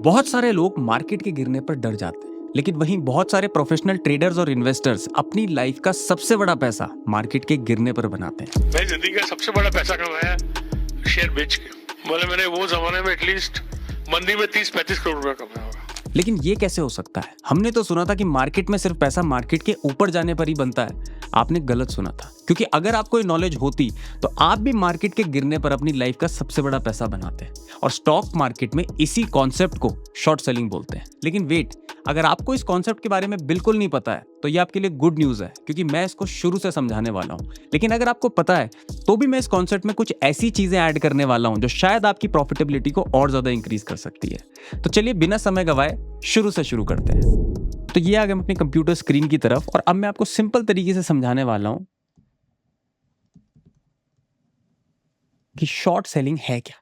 बहुत सारे लोग मार्केट के गिरने पर डर जाते हैं, लेकिन वहीं बहुत सारे प्रोफेशनल ट्रेडर्स और इन्वेस्टर्स अपनी लाइफ का सबसे बड़ा पैसा मार्केट के गिरने पर बनाते हैं। मैंने जिंदगी का सबसे बड़ा पैसा कमाया शेयर बेच के। बोले मैंने वो जमाने में एटलीस्ट मंदी में 30-35 करोड़ रुपया कमाया होगा। लेकिन ये कैसे हो सकता है? हमने तो सुना था कि मार्केट में सिर्फ पैसा मार्केट के ऊपर जाने पर ही बनता है। आपने गलत सुना था, क्योंकि अगर आपको ये नॉलेज होती तो आप भी मार्केट के गिरने पर अपनी लाइफ का सबसे बड़ा पैसा बनाते हैं। और स्टॉक मार्केट में इसी कॉन्सेप्ट को शॉर्ट सेलिंग बोलते हैं। लेकिन वेट, अगर आपको इस कॉन्सेप्ट के बारे में बिल्कुल नहीं पता है तो ये आपके लिए गुड न्यूज़ है, क्योंकि मैं इसको शुरू से समझाने वाला हूँ। लेकिन अगर आपको पता है तो भी मैं इस कॉन्सेप्ट में कुछ ऐसी चीज़ें ऐड करने वाला हूँ जो शायद आपकी प्रॉफिटेबिलिटी को और ज़्यादा इंक्रीज कर सकती है। तो चलिए बिना समय गवाए शुरू से शुरू करते हैं। तो ये आ गए हम अपने कंप्यूटर स्क्रीन की तरफ, और अब मैं आपको सिंपल तरीके से समझाने वाला हूँ कि शॉर्ट सेलिंग है क्या,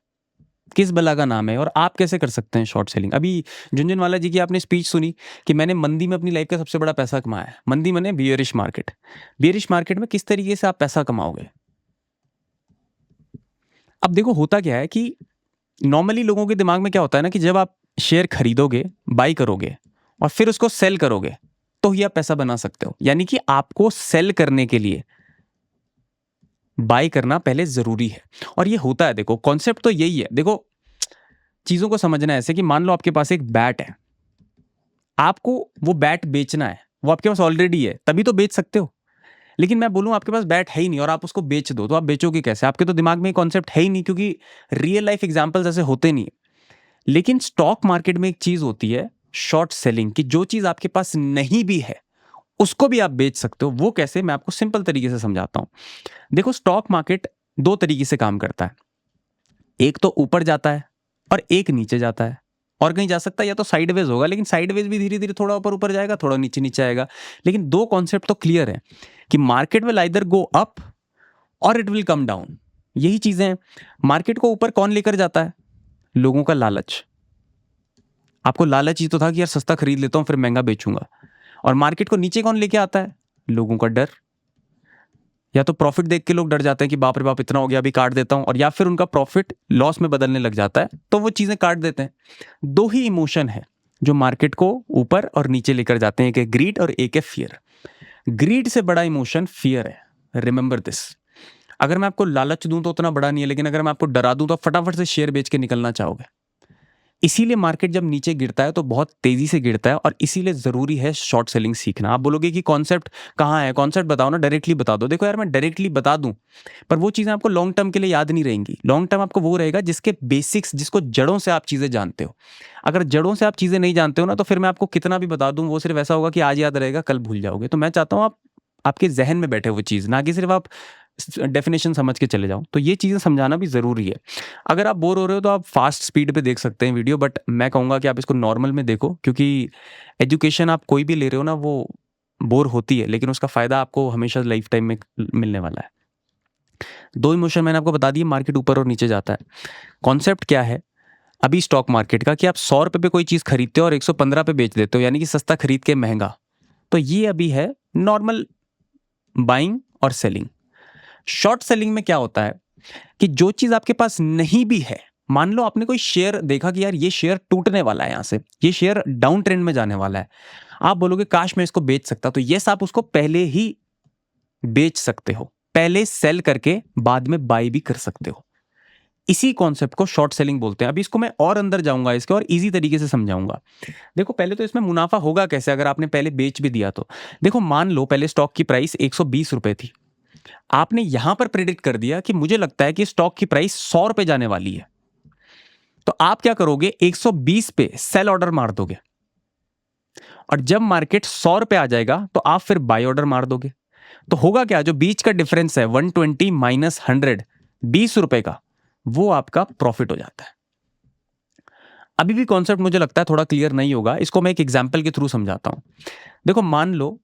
किस बला का नाम है और आप कैसे कर सकते हैं शॉर्ट सेलिंग। अभी झुनझुनवाला जी की आपने स्पीच सुनी कि मैंने मंदी में अपनी लाइफ का सबसे बड़ा पैसा कमाया है। मंदी माने बियरिश मार्केट। बियरिश मार्केट में किस तरीके से आप पैसा कमाओगे? अब देखो, होता क्या है कि नॉर्मली लोगों के दिमाग में क्या होता है ना, कि जब आप शेयर खरीदोगे, बाई करोगे और फिर उसको सेल करोगे तो ही आप पैसा बना सकते हो। यानी कि आपको सेल करने के लिए बाय करना पहले जरूरी है। और ये होता है, देखो कॉन्सेप्ट तो यही है। देखो, चीजों को समझना ऐसे कि मान लो आपके पास एक बैट है, आपको वो बैट बेचना है, वो आपके पास ऑलरेडी है तभी तो बेच सकते हो। लेकिन मैं बोलूं आपके पास बैट है ही नहीं और आप उसको बेच दो, तो आप बेचोगे कैसे? आपके तो दिमाग में ये कॉन्सेप्ट है ही नहीं, क्योंकि रियल लाइफ एग्जांपल्स ऐसे होते नहीं है। लेकिन स्टॉक मार्केट में एक चीज होती है शॉर्ट सेलिंग की, जो चीज आपके पास नहीं भी है उसको भी आप बेच सकते हो। वो कैसे, मैं आपको सिंपल तरीके से समझाता हूं। देखो, स्टॉक मार्केट दो तरीके से काम करता है। एक तो ऊपर जाता है और एक नीचे जाता है, और कहीं जा सकता है या तो साइडवेज होगा, लेकिन साइडवेज भी धीरे धीरे थोड़ा ऊपर ऊपर जाएगा, थोड़ा नीचे नीचे आएगा। लेकिन दो कॉन्सेप्ट तो क्लियर है कि market will either go up और इट विल कम डाउन। यही चीजें हैं। मार्केट को ऊपर कौन लेकर जाता है? लोगों का लालच। आपको लालच ही तो था कि यार सस्ता खरीद लेता हूं फिर महंगा बेचूंगा। और मार्केट को नीचे कौन लेके आता है? लोगों का डर। या तो प्रॉफिट देख के लोग डर जाते हैं कि बाप रे बाप इतना हो गया, अभी काट देता हूं, और या फिर उनका प्रॉफिट लॉस में बदलने लग जाता है तो वो चीजें काट देते हैं। दो ही इमोशन है जो मार्केट को ऊपर और नीचे लेकर जाते हैं, एक है ग्रीड और एक है फियर। ग्रीड से बड़ा इमोशन फियर है, रिमेंबर दिस। अगर मैं आपको लालच दूं तो उतना बड़ा नहीं है, लेकिन अगर मैं आपको डरा दूं तो फटाफट से शेयर बेच के निकलना चाहोगे। इसीलिए मार्केट जब नीचे गिरता है तो बहुत तेजी से गिरता है, और इसीलिए जरूरी है शॉर्ट सेलिंग सीखना। आप बोलोगे कि कॉन्सेप्ट कहाँ है, कॉन्सेप्ट बताओ ना, डायरेक्टली बता दो। देखो यार, मैं डायरेक्टली बता दूं पर वो चीजें आपको लॉन्ग टर्म के लिए याद नहीं रहेंगी। लॉन्ग टर्म आपको वो रहेगा जिसके बेसिक्स, जिसको जड़ों से आप चीजें जानते हो। अगर जड़ों से आप चीजें नहीं जानते हो ना, तो फिर मैं आपको कितना भी बता दूं वो सिर्फ ऐसा होगा कि आज याद रहेगा, कल भूल जाओगे। तो मैं चाहता हूं आप आपके जहन में बैठे वो चीज, ना कि सिर्फ आप डेफिनेशन समझ के चले जाओ। तो ये चीजें समझाना भी जरूरी है। अगर आप बोर हो रहे हो तो आप फास्ट स्पीड पे देख सकते हैं वीडियो, बट मैं कहूंगा कि आप इसको नॉर्मल में देखो, क्योंकि एजुकेशन आप कोई भी ले रहे हो ना, वो बोर होती है, लेकिन उसका फायदा आपको हमेशा लाइफ टाइम में मिलने वाला है। दो इमोशन मैंने आपको बता दिए, मार्केट ऊपर और नीचे जाता है। कॉन्सेप्ट क्या है अभी स्टॉक मार्केट का, कि आप 100 रुपए पे कोई चीज खरीदते हो और 115 पे बेच देते हो, यानी कि सस्ता खरीद के महंगा। तो ये अभी है नॉर्मल बाइंग और सेलिंग। शॉर्ट सेलिंग में क्या होता है कि जो चीज आपके पास नहीं भी है, मान लो आपने कोई शेयर देखा कि यार ये शेयर टूटने वाला है, यहां से ये शेयर डाउन ट्रेंड में जाने वाला है, आप बोलोगे काश मैं इसको बेच सकता, तो यस आप उसको पहले ही बेच सकते हो, पहले सेल करके बाद में बाय भी कर सकते हो। इसी कॉन्सेप्ट को शॉर्ट सेलिंग बोलते हैं। अभी इसको मैं और अंदर जाऊंगा इसके, और इजी तरीके से समझाऊंगा। देखो, पहले तो इसमें मुनाफा होगा कैसे अगर आपने पहले बेच भी दिया तो। देखो, मान लो पहले स्टॉक की प्राइस 120 रुपए थी, आपने यहां पर प्रेडिक्ट कर दिया कि मुझे लगता है कि स्टॉक की प्राइस 100 रुपए जाने वाली है, तो आप क्या करोगे, 120 पे सेल ऑर्डर मार दोगे, और जब मार्केट 100 रुपए आ जाएगा तो आप फिर बाय ऑर्डर मार दोगे। तो होगा क्या, जो बीच का डिफरेंस है 120 माइनस 100, 20 रुपए का, वो आपका प्रॉफिट हो जाता है। अभी भी कॉन्सेप्ट मुझे लगता है थोड़ा क्लियर नहीं होगा, इसको मैं एक एग्जाम्पल के थ्रू समझाता हूं। देखो, मान लो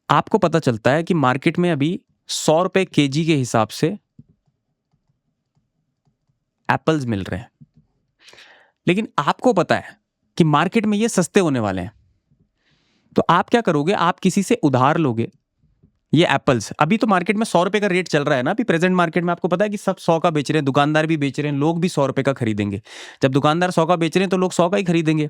आपको पता चलता है कि मार्केट में अभी 100 रुपए केजी के हिसाब से एप्पल्स मिल रहे हैं, लेकिन आपको पता है कि मार्केट में ये सस्ते होने वाले हैं। तो आप क्या करोगे, आप किसी से उधार लोगे, ये एप्पल्स अभी तो मार्केट में 100 रुपए का रेट चल रहा है ना, अभी प्रेजेंट मार्केट में आपको पता है कि सब 100 का बेच रहे हैं, दुकानदार भी बेच रहे हैं, लोग भी 100 रुपए का खरीदेंगे। जब दुकानदार 100 का बेच रहे हैं तो लोग 100 का ही खरीदेंगे।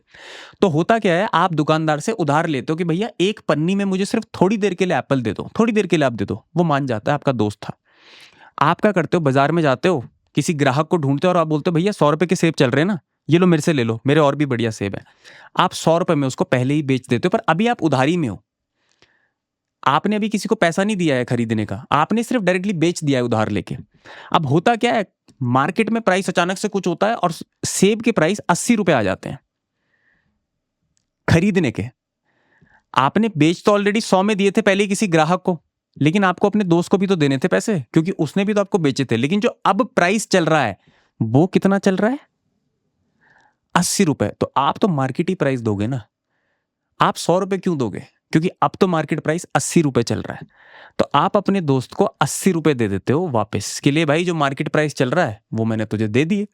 तो होता क्या है, आप दुकानदार से उधार लेते हो कि भैया एक पन्नी में मुझे सिर्फ थोड़ी देर के लिए एप्पल दे दो, थोड़ी देर के लिए आप दे दो। वो मान जाता है, आपका दोस्त था। आप क्या करते हो, बाजार में जाते हो, किसी ग्राहक को ढूंढते हो और आप बोलते हो भैया 100 रुपए के सेब चल रहे हैं ना, ये लो मेरे से ले लो, मेरे और भी बढ़िया सेब है। आप 100 रुपए में उसको पहले ही बेच देते हो, पर अभी आप उधारी में हो। आपने अभी किसी को पैसा नहीं दिया है खरीदने का, आपने सिर्फ डायरेक्टली बेच दिया है उधार लेके। अब होता क्या है, मार्केट में प्राइस अचानक से कुछ होता है और सेब के प्राइस 80 रुपए आ जाते हैं खरीदने के। आपने बेच तो ऑलरेडी 100 में दिए थे पहले ही किसी ग्राहक को, लेकिन आपको अपने दोस्त को भी तो देने थे पैसे, क्योंकि उसने भी तो आपको बेचे थे। लेकिन जो अब प्राइस चल रहा है वो कितना चल रहा है, 80 रुपए। तो आप तो मार्केट ही प्राइस दोगे ना, आप 100 रुपए क्यों दोगे, क्योंकि अब तो मार्केट प्राइस 80 रुपए चल रहा है। तो आप अपने दोस्त को 80 रुपए दे देते हो वापस के लिए, भाई जो मार्केट प्राइस चल रहा है वो मैंने तुझे दे दिए।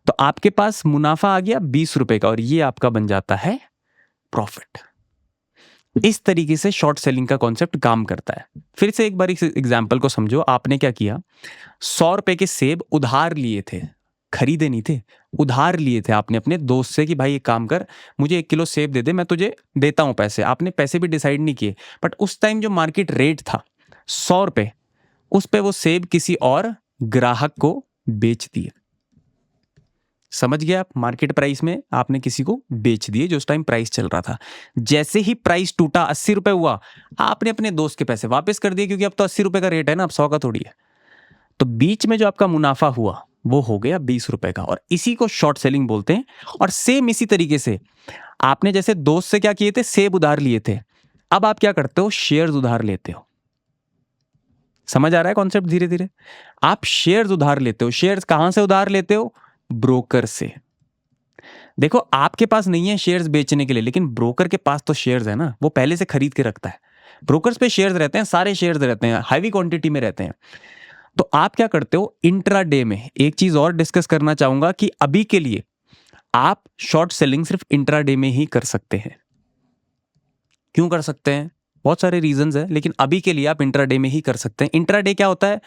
तो आपके पास मुनाफा आ गया 20 रुपए का, और ये आपका बन जाता है प्रॉफिट। इस तरीके से शॉर्ट सेलिंग का कॉन्सेप्ट काम करता है। फिर से एक बार इस एग्जाम्पल को समझो। आपने क्या किया, 100 रुपए के सेब उधार लिए थे, खरीदे नहीं थे, उधार लिए थे आपने अपने दोस्त से कि भाई एक काम कर, मुझे 1 किलो सेब दे दे, मैं तुझे देता हूं पैसे। आपने पैसे भी डिसाइड नहीं किए, बट उस टाइम जो मार्केट रेट था 100 रुपए, उस पे वो सेब किसी और ग्राहक को बेच दिए। समझ गया आप, मार्केट प्राइस में आपने किसी को बेच दिए जो उस टाइम प्राइस चल रहा था। जैसे ही प्राइस टूटा 80 रुपए हुआ, आपने अपने दोस्त के पैसे वापस कर दिए, क्योंकि अब तो 80 रुपए का रेट है ना, अब 100 का थोड़ी है। तो बीच में जो आपका मुनाफा हुआ वो हो गया 20 रुपए का, और इसी को शॉर्ट सेलिंग बोलते हैं। और सेम इसी तरीके से आपने जैसे दोस्त से क्या किए थे, सेब उधार लिए थे, अब आप क्या करते हो, शेयर्स उधार लेते हो। समझ आ रहा है कॉन्सेप्ट धीरे धीरे। आप शेयर्स उधार लेते हो। शेयर्स कहां से उधार लेते हो, ब्रोकर से। देखो आपके पास नहीं है शेयर्स बेचने के लिए, लेकिन ब्रोकर के पास तो शेयर्स है ना, वो पहले से खरीद के रखता है। ब्रोकर्स पे शेयर्स रहते हैं, सारे शेयर्स रहते हैं, हैवी क्वांटिटी में रहते हैं। तो आप क्या करते हो, इंट्राडे में। एक चीज और डिस्कस करना चाहूंगा कि अभी के लिए आप शॉर्ट सेलिंग सिर्फ इंट्राडे में ही कर सकते हैं। क्यों कर सकते हैं, बहुत सारे रीजंस है, लेकिन अभी के लिए आप इंट्राडे में ही कर सकते हैं। इंट्राडे क्या होता है,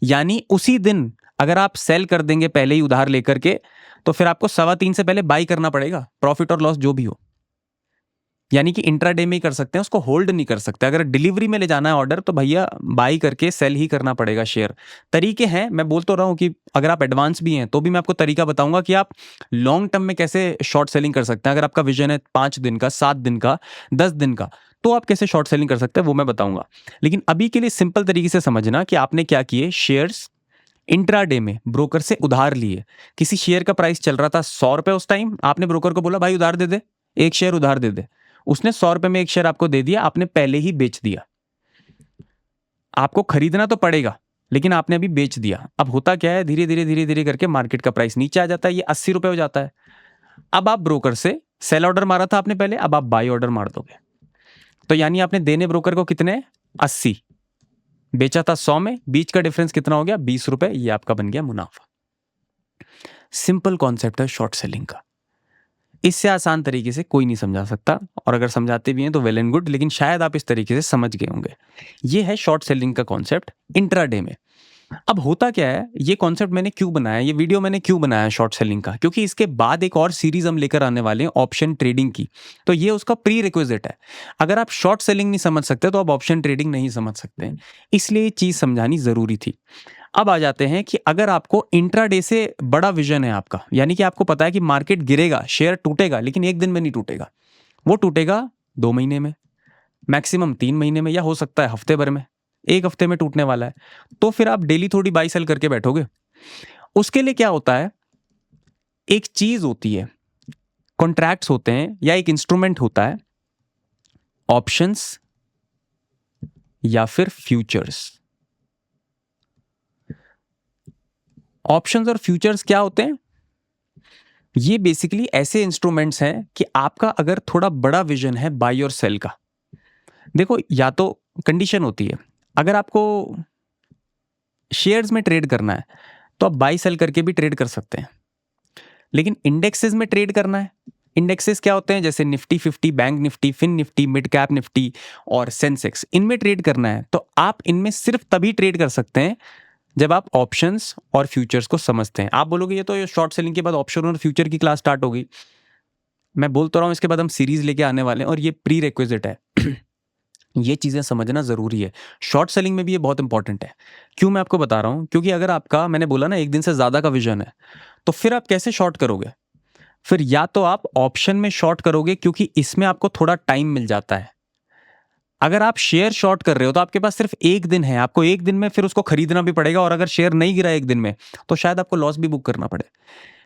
यानी उसी दिन अगर आप सेल कर देंगे पहले ही उधार लेकर के, तो फिर आपको 3:15 से पहले बाई करना पड़ेगा, प्रॉफिट और लॉस जो भी हो। यानी कि इंट्राडे में ही कर सकते हैं, उसको होल्ड नहीं कर सकते। अगर डिलीवरी में ले जाना है ऑर्डर, तो भैया बाई करके सेल ही करना पड़ेगा शेयर। तरीके हैं, मैं बोल तो रहा हूं कि अगर आप एडवांस भी हैं तो भी मैं आपको तरीका बताऊंगा कि आप लॉन्ग टर्म में कैसे शॉर्ट सेलिंग कर सकते हैं। अगर आपका विजन है 5 दिन का, 7 दिन का, 10 दिन का, तो आप कैसे शॉर्ट सेलिंग कर सकते हैं वो मैं बताऊंगा। लेकिन अभी के लिए सिंपल तरीके से समझना कि आपने क्या किए, शेयर्स इंट्राडे में ब्रोकर से उधार लिए। किसी शेयर का प्राइस चल रहा था 100 रुपए उस टाइम, आपने ब्रोकर को बोला भाई उधार दे दे, एक शेयर उधार दे दे। उसने 100 रुपए में एक शेयर आपको दे दिया, आपने पहले ही बेच दिया। आपको खरीदना तो पड़ेगा, लेकिन आपने अभी बेच दिया। अब होता क्या है, धीरे धीरे करके मार्केट का प्राइस नीचे आ जाता है, ये 80 रुपए हो जाता है। अब आप ब्रोकर से सेल ऑर्डर मारा था आपने पहले, अब आप बाई ऑर्डर मार दोगे। तो यानी आपने देने ब्रोकर को कितने, 80, बेचा था 100 में, बीच का डिफरेंस कितना हो गया, 20 रुपए। ये आपका बन गया मुनाफा। सिंपल कॉन्सेप्ट है शॉर्ट सेलिंग का, इससे आसान तरीके से कोई नहीं समझा सकता, और अगर समझाते भी हैं तो वेल एंड गुड, लेकिन शायद आप इस तरीके से समझ गए होंगे। ये है शॉर्ट सेलिंग का कॉन्सेप्ट इंट्राडे में। अब होता क्या है, ये कॉन्सेप्ट मैंने क्यों बनाया, ये वीडियो मैंने क्यों बनाया शॉर्ट सेलिंग का, क्योंकि इसके बाद एक और सीरीज हम लेकर आने वाले हैं ऑप्शन ट्रेडिंग की। तो ये उसका प्री रिक्विजिट है। अगर आप शॉर्ट सेलिंग नहीं समझ सकते तो आप ऑप्शन ट्रेडिंग नहीं समझ सकते, इसलिए ये चीज समझानी जरूरी थी। अब आ जाते हैं कि अगर आपको इंट्राडे से बड़ा विजन है आपका, यानी कि आपको पता है कि मार्केट गिरेगा, शेयर टूटेगा, लेकिन एक दिन में नहीं टूटेगा, वो टूटेगा 2 महीने में, मैक्सिमम 3 महीने में, या हो सकता है हफ्ते भर में, 1 हफ्ते में टूटने वाला है। तो फिर आप डेली थोड़ी बाई सेल करके बैठोगे। उसके लिए क्या होता है, एक चीज होती है, कॉन्ट्रैक्ट्स होते हैं, या एक इंस्ट्रूमेंट होता है, ऑप्शंस या फिर फ्यूचर्स। ऑप्शंस और फ्यूचर्स क्या होते हैं, ये बेसिकली ऐसे इंस्ट्रूमेंट्स हैं कि आपका अगर थोड़ा बड़ा विजन है बाई और सेल का, देखो या तो कंडीशन होती है, अगर आपको शेयर्स में ट्रेड करना है तो आप बाई सेल करके भी ट्रेड कर सकते हैं, लेकिन इंडेक्सेस में ट्रेड करना है, इंडेक्सेस क्या होते हैं? जैसे Nifty 50, bank Nifty, fin Nifty, mid cap Nifty और सेंसेक्स, इनमें ट्रेड करना है तो आप इनमें सिर्फ तभी ट्रेड कर सकते हैं जब आप ऑप्शंस और फ्यूचर्स को समझते हैं। आप बोलोगे ये तो शॉर्ट सेलिंग के बाद ऑप्शन और फ्यूचर की क्लास स्टार्ट होगी। मैं बोल तो रहा हूँ इसके बाद हम सीरीज लेके आने वाले हैं और ये प्री रिक्विजिट है। ये चीज़ें समझना ज़रूरी है। शॉर्ट सेलिंग में भी ये बहुत इंपॉर्टेंट है। क्यों मैं आपको बता रहा हूँ? क्योंकि अगर आपका, मैंने बोला ना, एक दिन से ज़्यादा का विजन है, तो फिर आप कैसे शॉर्ट करोगे? फिर या तो आप ऑप्शन में शॉर्ट करोगे क्योंकि इसमें आपको थोड़ा टाइम मिल जाता है। अगर आप शेयर शॉर्ट कर रहे हो तो आपके पास सिर्फ एक दिन है, आपको एक दिन में फिर उसको खरीदना भी पड़ेगा और अगर शेयर नहीं गिरा एक दिन में तो शायद आपको लॉस भी बुक करना पड़े।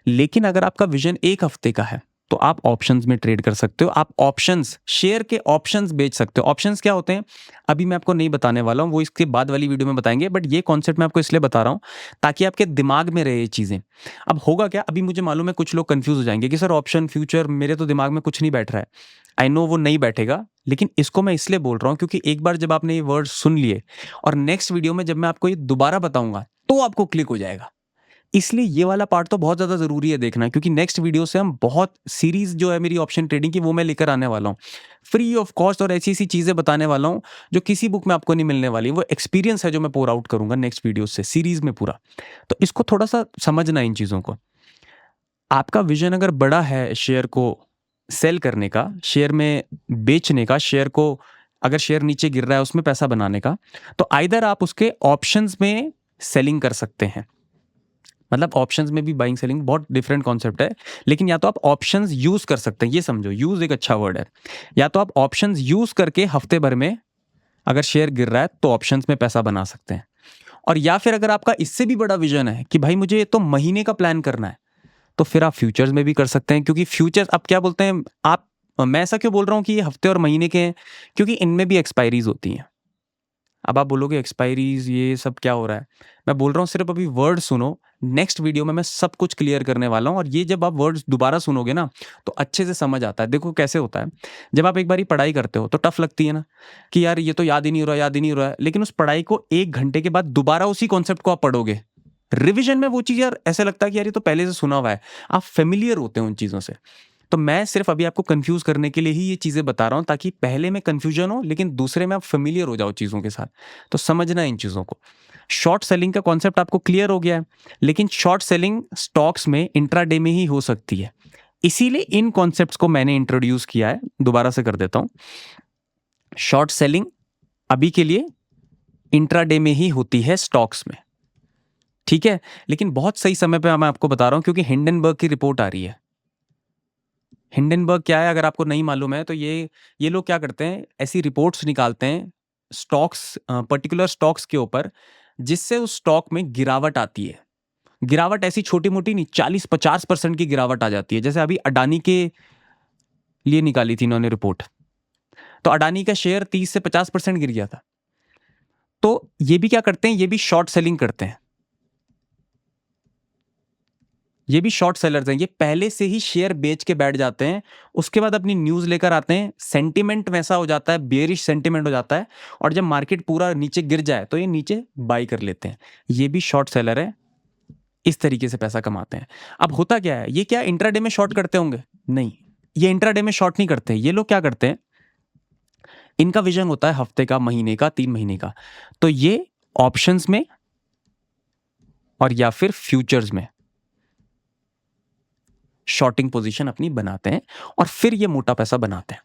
लेकिन अगर आपका विजन एक हफ्ते का है तो आप ऑप्शंस में ट्रेड कर सकते हो। आप ऑप्शंस, शेयर के ऑप्शंस बेच सकते हो। ऑप्शंस क्या होते हैं अभी मैं आपको नहीं बताने वाला हूँ, वो इसके बाद वाली वीडियो में बताएंगे, बट ये कॉन्सेप्ट मैं आपको इसलिए बता रहा हूँ ताकि आपके दिमाग में रहे ये चीज़ें। अब होगा क्या, अभी मुझे मालूम है कुछ लोग कंफ्यूज हो जाएंगे कि सर ऑप्शन फ्यूचर मेरे तो दिमाग में कुछ नहीं बैठ रहा है। आई नो वो नहीं बैठेगा, लेकिन इसको मैं इसलिए बोल रहा हूँ क्योंकि एक बार जब आपने ये वर्ड सुन लिए और नेक्स्ट वीडियो में जब मैं आपको ये दोबारा बताऊंगा तो आपको क्लिक हो जाएगा। इसलिए ये वाला पार्ट तो बहुत ज़्यादा ज़रूरी है देखना, क्योंकि नेक्स्ट वीडियो से हम बहुत सीरीज जो है मेरी ऑप्शन ट्रेडिंग की वो मैं लेकर आने वाला हूँ, फ्री ऑफ कॉस्ट, और ऐसी ऐसी चीज़ें बताने वाला हूँ जो किसी बुक में आपको नहीं मिलने वाली। वो एक्सपीरियंस है जो मैं पोर आउट करूंगा नेक्स्ट वीडियो से सीरीज में पूरा। तो इसको थोड़ा सा समझना इन चीज़ों को। आपका विजन अगर बड़ा है शेयर को सेल करने का, शेयर में बेचने का, शेयर को अगर शेयर नीचे गिर रहा है उसमें पैसा बनाने का, तो आइदर आप उसके ऑप्शंस में सेलिंग कर सकते हैं। मतलब ऑप्शंस में भी बाइंग सेलिंग बहुत डिफरेंट कॉन्सेप्ट है, लेकिन या तो आप ऑप्शंस यूज कर सकते हैं, ये समझो, यूज एक अच्छा वर्ड है। या तो आप ऑप्शंस यूज करके हफ्ते भर में अगर शेयर गिर रहा है तो ऑप्शंस में पैसा बना सकते हैं। और या फिर अगर आपका इससे भी बड़ा विजन है कि भाई मुझे तो महीने का प्लान करना है, तो फिर आप फ्यूचर्स में भी कर सकते हैं। क्योंकि फ्यूचर्स, अब क्या बोलते हैं आप, मैं ऐसा क्यों बोल रहा हूँ कि ये हफ्ते और महीने के हैं, क्योंकि इनमें भी एक्सपायरीज होती हैं। अब आप बोलोगे एक्सपायरीज ये सब क्या हो रहा है? मैं बोल रहा हूँ सिर्फ अभी वर्ड सुनो, नेक्स्ट वीडियो में मैं सब कुछ क्लियर करने वाला हूँ। और ये जब आप वर्ड्स दोबारा सुनोगे ना तो अच्छे से समझ आता है। देखो कैसे होता है, जब आप एक बारी पढ़ाई करते हो तो टफ लगती है ना कि यार ये तो याद ही नहीं हो रहा, याद ही नहीं हो रहा है। लेकिन उस पढ़ाई को 1 घंटे के बाद दोबारा उसी कॉन्सेप्ट को आप पढ़ोगे, रिविजन में वो चीज़ यार ऐसे लगता है कि यार ये तो पहले से सुना हुआ है, आप फेमिलियर होते हो उन चीज़ों से। तो मैं सिर्फ अभी आपको कंफ्यूज करने के लिए ही ये चीज़ें बता रहा हूँ ताकि पहले में कंफ्यूजन हो लेकिन दूसरे में आप फेमिलियर हो जाओ चीज़ों के साथ। तो समझना इन चीज़ों को। शॉर्ट सेलिंग का कॉन्सेप्ट आपको क्लियर हो गया है, लेकिन शॉर्ट सेलिंग स्टॉक्स में इंट्राडे में ही हो सकती है। इसीलिए इन कॉन्सेप्ट्स को मैंने इंट्रोड्यूस किया है। दोबारा से कर देता हूँ, शॉर्ट सेलिंग अभी के लिए इंट्राडे में ही होती है स्टॉक्स में, ठीक है। लेकिन बहुत सही समय पे मैं आपको बता रहा हूँ क्योंकि हिंडनबर्ग की रिपोर्ट आ रही है। हिंडनबर्ग क्या है अगर आपको नहीं मालूम है तो ये लोग क्या करते हैं, ऐसी रिपोर्ट्स निकालते हैं स्टॉक्स, पर्टिकुलर स्टॉक्स के ऊपर, जिससे उस स्टॉक में गिरावट आती है। गिरावट ऐसी छोटी मोटी नहीं, 40-50% की गिरावट आ जाती है। जैसे अभी अडानी के लिए निकाली थी इन्होंने रिपोर्ट, तो अडानी का शेयर 30 से 50% गिर गया था। तो ये भी क्या करते हैं, ये भी शॉर्ट सेलिंग करते हैं। ये भी शॉर्ट सेलर्स हैं, ये पहले से ही शेयर बेच के बैठ जाते हैं, उसके बाद अपनी न्यूज़ लेकर आते हैं, सेंटिमेंट वैसा हो जाता है, बेयरिश सेंटिमेंट हो जाता है, और जब मार्केट पूरा नीचे गिर जाए तो ये नीचे बाई कर लेते हैं। ये भी शॉर्ट सेलर है, इस तरीके से पैसा कमाते हैं। अब होता क्या है, ये क्या इंट्राडे में शॉर्ट करते होंगे? नहीं, ये इंट्राडे में शॉर्ट नहीं करते। ये लोग क्या करते हैं, इनका विजन होता है हफ्ते का, महीने का, 3 महीने का। तो ये ऑप्शंस में और या फिर फ्यूचर्स में शॉर्टिंग पोजीशन अपनी बनाते हैं और फिर ये मोटा पैसा बनाते हैं।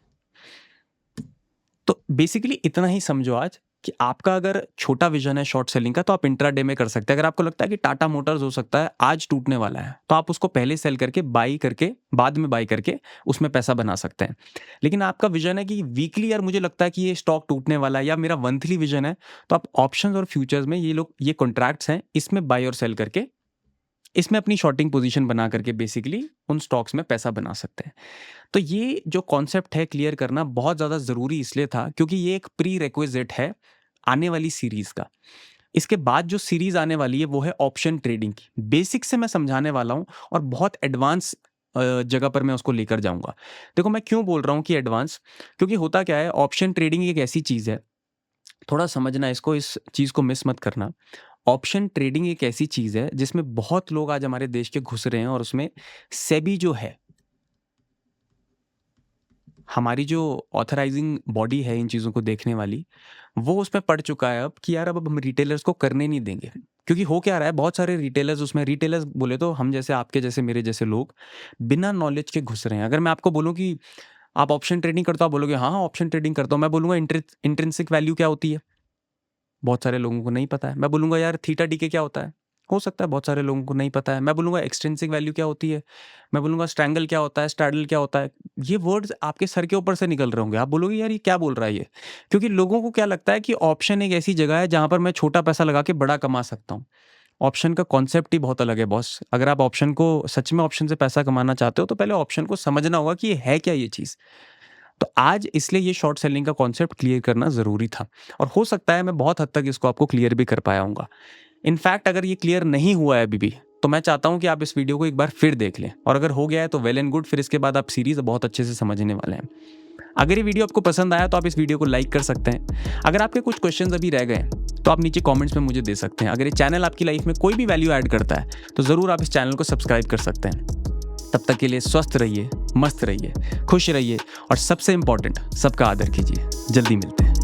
तो बेसिकली इतना ही समझो आज कि आपका अगर छोटा विजन है शॉर्ट सेलिंग का तो आप इंट्राडे में कर सकते हैं। अगर आपको लगता है कि टाटा मोटर्स हो सकता है आज टूटने वाला है तो आप उसको पहले सेल करके बाई करके बाद में बाई करके उसमें पैसा बना सकते हैं। लेकिन आपका विजन है कि वीकली यार मुझे लगता है कि ये स्टॉक टूटने वाला है, या मेरा मंथली विजन है, तो आप ऑप्शंस और फ्यूचर्स में ये कॉन्ट्रैक्ट्स हैं, इसमें बाई और सेल करके इसमें अपनी शॉर्टिंग पोजीशन बना करके बेसिकली उन स्टॉक्स में पैसा बना सकते हैं। तो ये जो कॉन्सेप्ट है क्लियर करना बहुत ज़्यादा ज़रूरी इसलिए था क्योंकि ये एक प्री रिक्विजिट है आने वाली सीरीज़ का। इसके बाद जो सीरीज़ आने वाली है वो है ऑप्शन ट्रेडिंग की। बेसिक से मैं समझाने वाला हूँ और बहुत एडवांस जगह पर मैं उसको लेकर जाऊँगा। देखो मैं क्यों बोल रहा हूँ कि एडवांस, क्योंकि होता क्या है, ऑप्शन ट्रेडिंग एक ऐसी चीज़ है, थोड़ा समझना इसको, इस चीज़ को मिस मत करना। ऑप्शन ट्रेडिंग एक ऐसी चीज़ है जिसमें बहुत लोग आज हमारे देश के घुस रहे हैं और उसमें सेबी जो है हमारी जो ऑथराइजिंग बॉडी है इन चीज़ों को देखने वाली, वो उसमें पड़ चुका है अब कि यार अब हम रिटेलर्स को करने नहीं देंगे। क्योंकि हो क्या रहा है, बहुत सारे रिटेलर्स उसमें, रिटेलर्स बोले तो हम जैसे, आपके जैसे, मेरे जैसे लोग बिना नॉलेज के घुस रहे हैं। अगर मैं आपको बोलूँ कि आप ऑप्शन ट्रेडिंग करते हो, आप बोलोगे हाँ हाँ ऑप्शन ट्रेडिंग करता हूँ। मैं बोलूँगा इंट्रिंसिक वैल्यू क्या होती है, बहुत सारे लोगों को नहीं पता है। मैं बोलूँगा यार थीटा डीके क्या होता है, हो सकता है बहुत सारे लोगों को नहीं पता है। मैं बोलूँगा एक्सट्रिंसिक वैल्यू क्या होती है, मैं बोलूँगा स्ट्रैंगल क्या होता है, स्ट्रैडल क्या होता है। ये वर्ड्स आपके सर के ऊपर से निकल रहे होंगे, आप बोलोगे यार ये क्या बोल रहा है ये। क्योंकि लोगों को क्या लगता है कि ऑप्शन एक ऐसी जगह है जहाँ पर मैं छोटा पैसा लगा के बड़ा कमा सकता हूँ। ऑप्शन का कॉन्सेप्ट ही बहुत अलग है बॉस। अगर आप ऑप्शन को, सच में ऑप्शन से पैसा कमाना चाहते हो, तो पहले ऑप्शन को समझना होगा कि ये है क्या ये चीज़। तो आज इसलिए ये शॉर्ट सेलिंग का कॉन्सेप्ट क्लियर करना ज़रूरी था, और हो सकता है मैं बहुत हद तक इसको आपको क्लियर भी कर पाया हूँगा। इनफैक्ट अगर ये क्लियर नहीं हुआ है अभी भी, तो मैं चाहता हूँ कि आप इस वीडियो को एक बार फिर देख लें, और अगर हो गया है तो वेल एंड गुड, फिर इसके बाद आप सीरीज़ बहुत अच्छे से समझने वाले हैं। अगर ये वीडियो आपको पसंद आया तो आप इस वीडियो को लाइक कर सकते हैं। अगर आपके कुछ क्वेश्चंस अभी रह गए तो आप नीचे कमेंट्स में मुझे दे सकते हैं। अगर ये चैनल आपकी लाइफ में कोई भी वैल्यू ऐड करता है तो ज़रूर आप इस चैनल को सब्सक्राइब कर सकते हैं। तब तक के लिए स्वस्थ रहिए, मस्त रहिए, खुश रहिए, और सबसे इंपॉर्टेंट, सबका आदर कीजिए। जल्दी मिलते हैं।